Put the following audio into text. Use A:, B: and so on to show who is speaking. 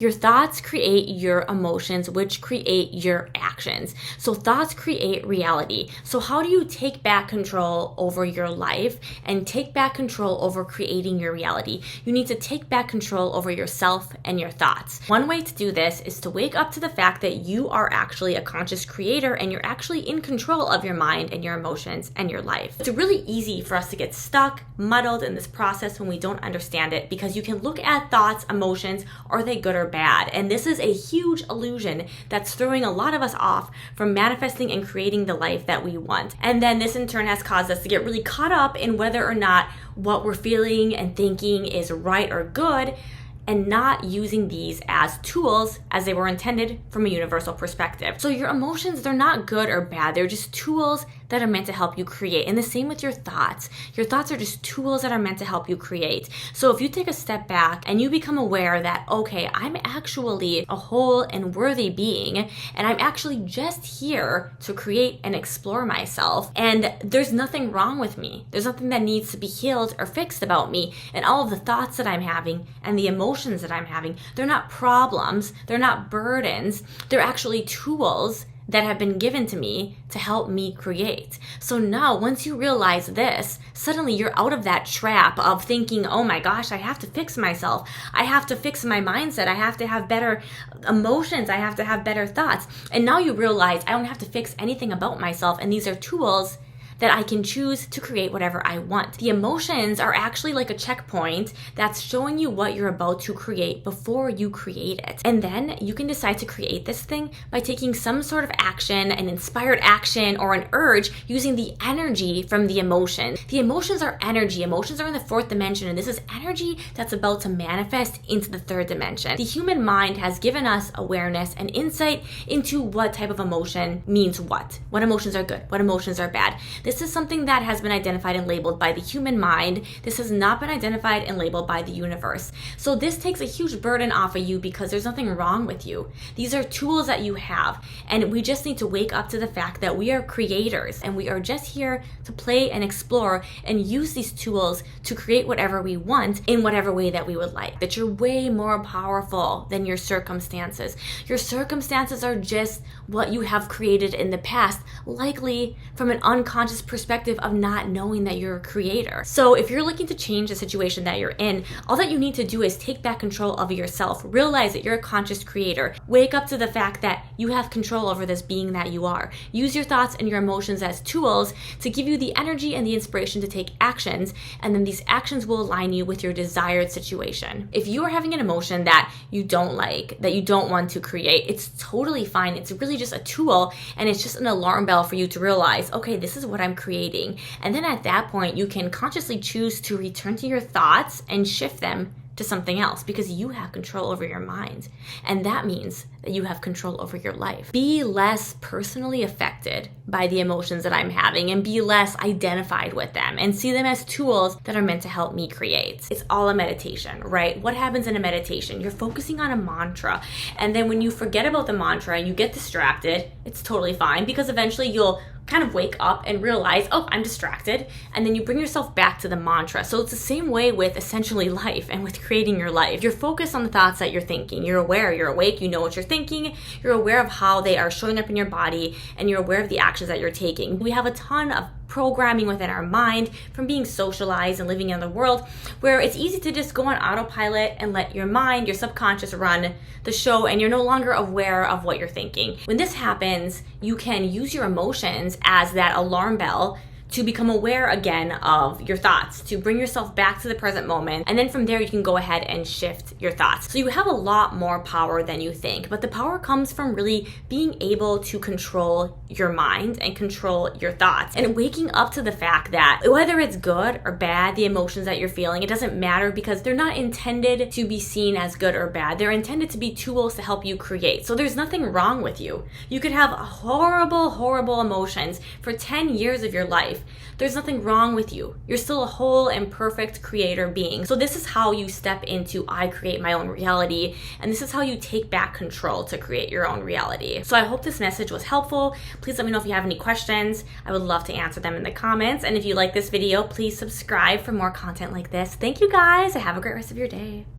A: Your thoughts create your emotions, which create your actions. So thoughts create reality. So how do you take back control over your life and take back control over creating your reality? You need to take back control over yourself and your thoughts. One way to do this is to wake up to the fact that you are actually a conscious creator and you're actually in control of your mind and your emotions and your life. It's really easy for us to get stuck, muddled in this process when we don't understand it, because you can look at thoughts, emotions, are they good or bad? And this is a huge illusion that's throwing a lot of us off from manifesting and creating the life that we want. And then this in turn has caused us to get really caught up in whether or not what we're feeling and thinking is right or good, and not using these as tools as they were intended from a universal perspective. So your emotions, they're not good or bad. They're just tools that are meant to help you create. And the same with your thoughts. Your thoughts are just tools that are meant to help you create. So if you take a step back and you become aware that, okay, I'm actually a whole and worthy being, and I'm actually just here to create and explore myself, and there's nothing wrong with me. There's nothing that needs to be healed or fixed about me, and all of the thoughts that I'm having and the emotions that I'm having, they're not problems, they're not burdens, they're actually tools that have been given to me to help me create. So now, once you realize this, suddenly you're out of that trap of thinking, oh my gosh, I have to fix myself. I have to fix my mindset. I have to have better emotions. I have to have better thoughts. And now you realize I don't have to fix anything about myself. And these are tools that I can choose to create whatever I want. The emotions are actually like a checkpoint that's showing you what you're about to create before you create it. And then you can decide to create this thing by taking some sort of action, an inspired action or an urge, using the energy from the emotion. The emotions are energy. Emotions are in the fourth dimension, and this is energy that's about to manifest into the third dimension. The human mind has given us awareness and insight into what type of emotion means what emotions are good, what emotions are bad. This is something that has been identified and labeled by the human mind. This has not been identified and labeled by the universe. So this takes a huge burden off of you because there's nothing wrong with you. These are tools that you have, and we just need to wake up to the fact that we are creators and we are just here to play and explore and use these tools to create whatever we want in whatever way that we would like. That you're way more powerful than your circumstances. Your circumstances are just what you have created in the past, likely from an unconscious perspective of not knowing that you're a creator. So if you're looking to change the situation that you're in, all that you need to do is take back control of yourself. Realize that you're a conscious creator. Wake up to the fact that you have control over this being that you are. Use your thoughts and your emotions as tools to give you the energy and the inspiration to take actions, and then these actions will align you with your desired situation. If you are having an emotion that you don't like, that you don't want to create, it's totally fine. It's really just a tool, and it's just an alarm bell for you to realize, okay, this is what I'm creating. And then at that point, you can consciously choose to return to your thoughts and shift them to something else, because you have control over your mind. And that means that you have control over your life. Be less personally affected by the emotions that I'm having and be less identified with them, and see them as tools that are meant to help me create. It's all a meditation, right? What happens in a meditation? You're focusing on a mantra, and then when you forget about the mantra and you get distracted, it's totally fine, because eventually you'll kind of wake up and realize, oh, I'm distracted, and then you bring yourself back to the mantra. So it's the same way with essentially life and with creating your life. You're focused on the thoughts that you're thinking. You're aware, you're awake, you know what you're thinking, you're aware of how they are showing up in your body, and you're aware of the actions that you're taking. We have a ton of programming within our mind from being socialized and living in the world, where it's easy to just go on autopilot and let your mind, your subconscious, run the show, and you're no longer aware of what you're thinking. When this happens, you can use your emotions as that alarm bell to become aware again of your thoughts, to bring yourself back to the present moment. And then from there, you can go ahead and shift your thoughts. So you have a lot more power than you think, but the power comes from really being able to control your mind and control your thoughts, and waking up to the fact that whether it's good or bad, the emotions that you're feeling, it doesn't matter, because they're not intended to be seen as good or bad. They're intended to be tools to help you create. So there's nothing wrong with you. You could have horrible, horrible emotions for 10 years of your life. There's nothing wrong with you. You're still a whole and perfect creator being. So this is how you step into I create my own reality, and this is how you take back control to create your own reality. So I hope this message was helpful. Please let me know if you have any questions. I would love to answer them in the comments. And if you like this video, please subscribe for more content like this. Thank you guys. Have a great rest of your day.